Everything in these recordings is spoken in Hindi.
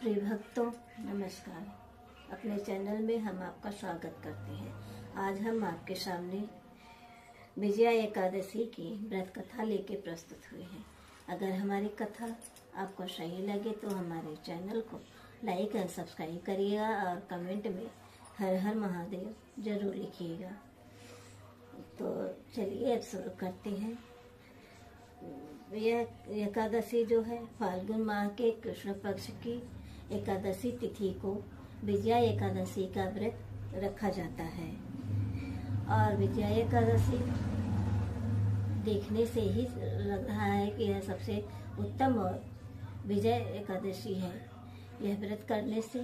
प्रिय भक्तों, नमस्कार। अपने चैनल में हम आपका स्वागत करते हैं। आज हम आपके सामने विजया एकादशी की व्रत कथा लेके प्रस्तुत हुए हैं। अगर हमारी कथा आपको सही लगे तो हमारे चैनल को लाइक एंड सब्सक्राइब करिएगा और कमेंट में हर हर महादेव जरूर लिखिएगा। तो चलिए अब शुरू करते हैं। यह एकादशी जो है फाल्गुन माह के कृष्ण पक्ष की एकादशी तिथि को विजया एकादशी का व्रत रखा जाता है। और विजया एकादशी देखने से ही लग रहा है कि यह सबसे उत्तम और विजय एकादशी है। यह व्रत करने से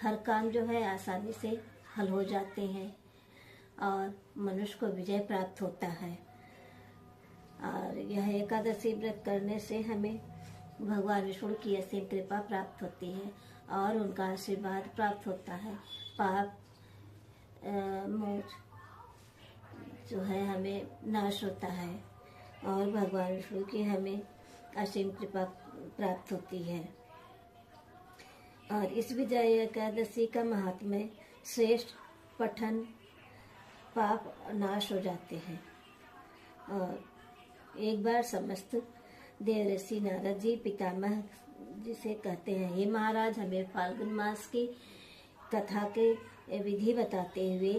हर काम जो है आसानी से हल हो जाते हैं और मनुष्य को विजय प्राप्त होता है। और यह एकादशी व्रत करने से हमें भगवान विष्णु की असीम कृपा प्राप्त होती है और उनका आशीर्वाद प्राप्त होता है। पाप मोक्ष जो है हमें नाश होता है और भगवान विष्णु की हमें असीम कृपा प्राप्त होती है। और इस विजय एकादशी का महात्म्य श्रेष्ठ पठन पाप नाश हो जाते हैं। और एक बार समस्त देवर्षि नारद जी पितामह जिसे कहते हैं, हे महाराज, हमें फाल्गुन मास की कथा के विधि बताते हुए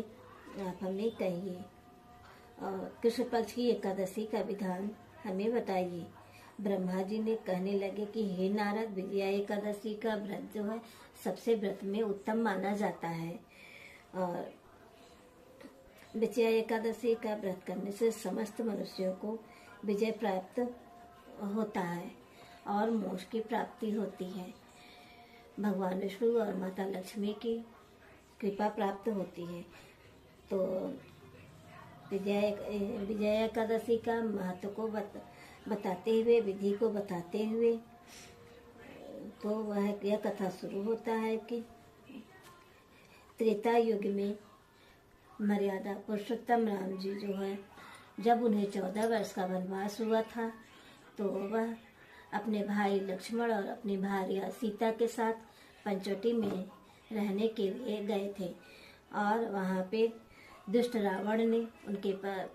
आप हमें कहिए और कृष्ण पक्ष की एकादशी का विधान हमें बताइए। ब्रह्मा जी ने कहने लगे कि हे नारद, विजया एकादशी का व्रत जो है सबसे व्रत में उत्तम माना जाता है। और विजया एकादशी का व्रत करने से समस्त मनुष्यों को विजय प्राप्त होता है और मोक्ष की प्राप्ति होती है। भगवान विष्णु और माता लक्ष्मी की कृपा प्राप्त होती है। तो विजया एकादशी का महत्व को बताते हुए, विधि को बताते हुए, तो वह यह कथा शुरू होता है कि त्रेता युग में मर्यादा पुरुषोत्तम राम जी जो है, जब उन्हें 14 वर्ष का वनवास हुआ था तो वह अपने भाई लक्ष्मण और अपनी भार्या सीता के साथ पंचवटी में रहने के लिए गए थे। और वहाँ पे दुष्ट रावण ने उनके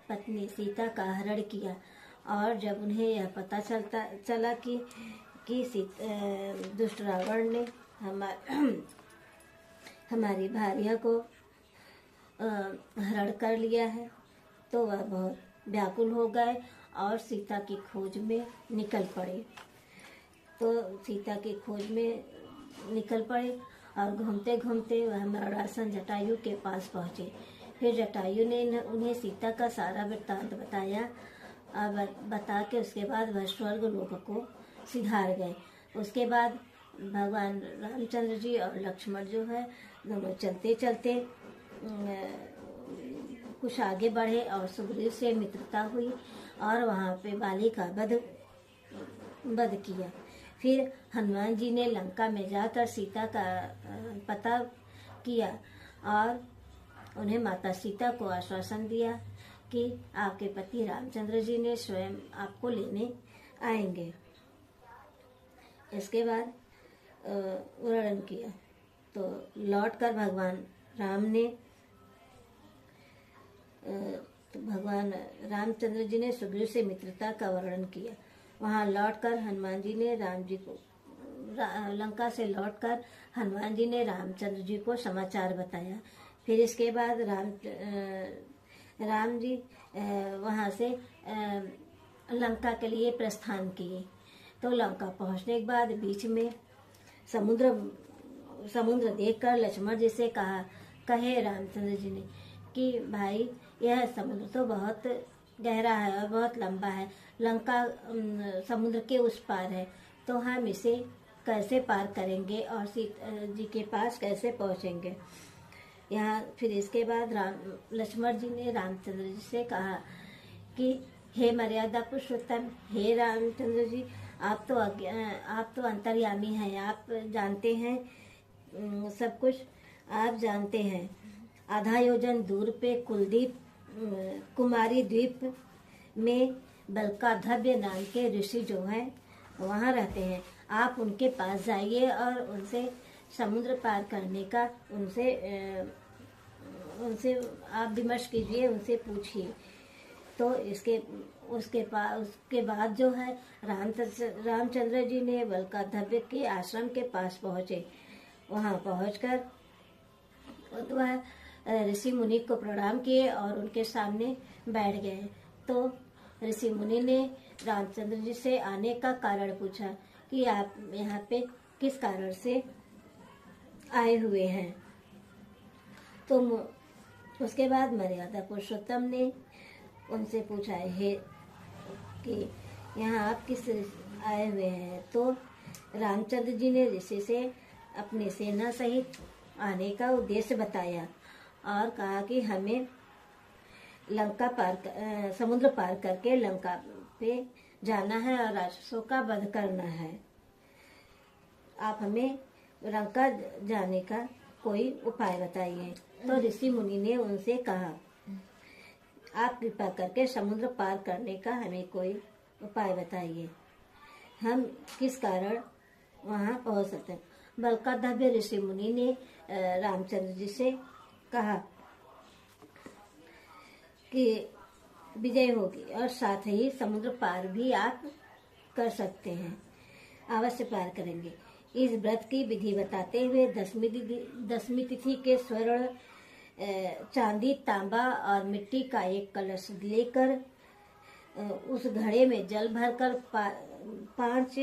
पत्नी सीता का हरण किया। और जब उन्हें यह पता चला कि दुष्ट रावण ने हमारी भार्या को हरण कर लिया है, तो वह बहुत व्याकुल हो गए और सीता की खोज में निकल पड़े। तो सीता की खोज में निकल पड़े और घूमते घूमते वह मरणासन जटायु के पास पहुँचे। फिर जटायु ने उन्हें सीता का सारा वृत्तांत बताया और बता के उसके बाद वह स्वर्ग लोक को सिधार गए। उसके बाद भगवान रामचंद्र जी और लक्ष्मण जो है दोनों चलते चलते कुछ आगे बढ़े और सुग्रीव से मित्रता हुई और वहाँ पे बाली का वध किया। फिर हनुमान जी ने लंका में जाकर सीता का पता किया और उन्हें माता सीता को आश्वासन दिया कि आपके पति रामचंद्र जी ने स्वयं आपको लेने आएंगे। इसके बाद वर्णन किया। तो लौटकर भगवान राम ने भगवान रामचंद्र जी ने सुग्रीव से मित्रता का वर्णन किया। वहाँ लौटकर हनुमान जी ने राम जी को लंका से लौटकर हनुमान जी ने रामचंद्र जी को समाचार बताया। फिर इसके बाद राम जी वहाँ से लंका के लिए प्रस्थान किए। तो लंका पहुँचने के बाद बीच में समुद्र देखकर लक्ष्मण जी से कहे रामचंद्र जी ने कि भाई, यह समुद्र तो बहुत गहरा है और बहुत लंबा है, लंका समुद्र के उस पार है, तो हम इसे कैसे पार करेंगे और सीता जी के पास कैसे पहुँचेंगे। यहाँ फिर इसके बाद लक्ष्मण जी ने रामचंद्र जी से कहा कि हे मर्यादा पुरुषोत्तम, हे रामचंद्र जी, आप तो अंतर्यामी हैं, आप जानते हैं सब कुछ आप जानते हैं। आधा योजन दूर पे कुलदीप कुमारी द्वीप में बलकाधव्य नाम के ऋषि जो हैं वहाँ रहते हैं। आप उनके पास जाइए और उनसे समुद्र पार करने का उनसे आप विमर्श कीजिए, उनसे पूछिए। तो उसके बाद जो है रामचंद्र जी ने बलकाधव्य के आश्रम के पास पहुंचे। वहां पहुंचकर वह ऋषि मुनि को प्रणाम किए और उनके सामने बैठ गए। तो ऋषि मुनि ने रामचंद्र जी से आने का कारण पूछा कि आप यहाँ पे किस कारण से आए हुए हैं। तो उसके बाद मर्यादा पुरुषोत्तम ने उनसे पूछा है कि यहाँ आप किस आए हुए हैं। तो रामचंद्र जी ने ऋषि से अपनी सेना सहित आने का उद्देश्य बताया और कहा कि हमें समुद्र पार करके लंका पे जाना है और राक्षसों का वध करना है। आप हमें लंका जाने का कोई उपाय बताइए। तो ऋषि मुनि ने उनसे कहा, आप कृपा करके समुद्र पार करने का हमें कोई उपाय बताइए, हम किस कारण वहां पहुंच सकते हैं। बलकाधव्य ऋषि मुनि ने रामचंद्र जी से कहा कि विजय होगी और साथ ही समुद्र पार भी आप कर सकते हैं, अवश्य पार करेंगे। इस व्रत की विधि बताते हुए दसवीं तिथि के स्वर्ण, चांदी, तांबा और मिट्टी का एक कलश लेकर उस घड़े में जल भरकर 5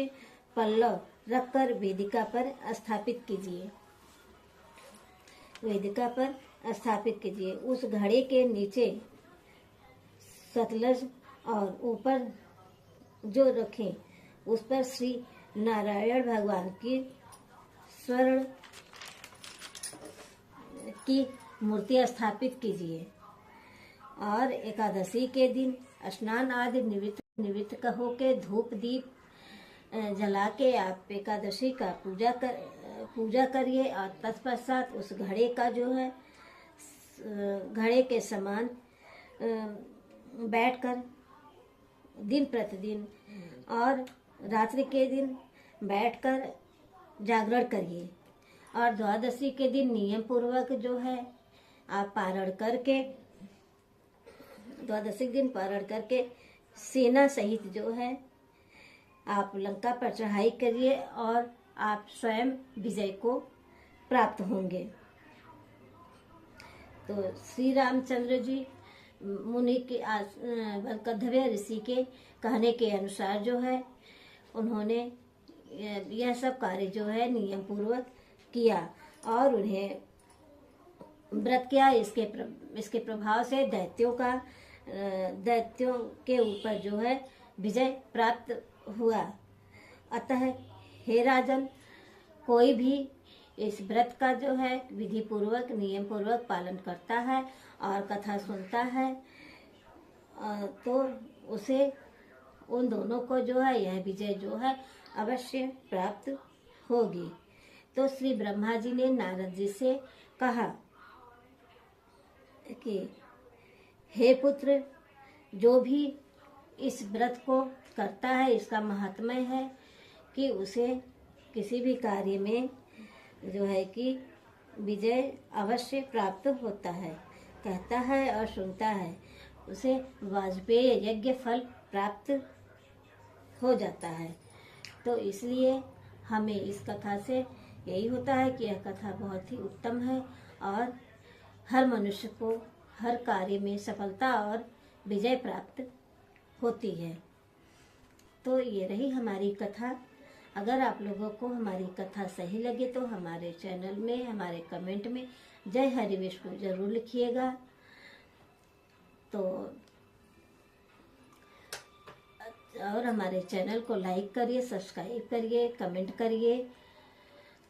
पल्लव रखकर वेदिका पर स्थापित कीजिए। उस घड़े के नीचे सतलज और ऊपर जो रखें उस पर श्री नारायण भगवान की स्वर्ण की मूर्ति स्थापित कीजिए और एकादशी के दिन स्नान आदि निवृत्त होके धूप दीप जला के आप एकादशी का पूजा करिए और तत्पश्चात उस घड़े का जो है घड़े के समान बैठकर दिन प्रतिदिन और रात्रि के दिन बैठकर जागरण करिए और द्वादशी के दिन नियम पूर्वक जो है आप द्वादशी दिन पारण करके सेना सहित जो है आप लंका पर चढ़ाई करिए और आप स्वयं विजय को प्राप्त होंगे। तो श्री रामचंद्र जी मुनि के बलकाधव्य ऋषि के कहने के अनुसार जो है उन्होंने यह सब कार्य जो है नियम पूर्वक किया और उन्हें व्रत किया। इसके प्रभाव से दैत्यों के ऊपर जो है विजय प्राप्त हुआ। अतः हे राजन, कोई भी इस व्रत का जो है विधि पूर्वक नियम पूर्वक पालन करता है और कथा सुनता है तो उसे उन दोनों को जो है यह विजय जो है अवश्य प्राप्त होगी। तो श्री ब्रह्मा जी ने नारद जी से कहा कि हे पुत्र, जो भी इस व्रत को करता है इसका महात्म्य है कि उसे किसी भी कार्य में जो है कि विजय अवश्य प्राप्त होता है, कहता है और सुनता है, उसे वाजपेय यज्ञ फल प्राप्त हो जाता है। तो इसलिए हमें इस कथा से यही होता है कि यह कथा बहुत ही उत्तम है और हर मनुष्य को हर कार्य में सफलता और विजय प्राप्त होती है। तो ये रही हमारी कथा। अगर आप लोगों को हमारी कथा सही लगे तो हमारे चैनल में हमारे कमेंट में जय हरि विष्णु जरूर लिखिएगा। तो और हमारे चैनल को लाइक करिए, सब्सक्राइब करिए, कमेंट करिए,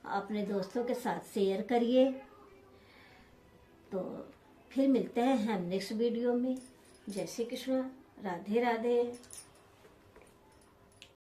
अपने दोस्तों के साथ शेयर करिए। तो फिर मिलते हैं हम नेक्स्ट वीडियो में। जय श्री कृष्ण, राधे राधे।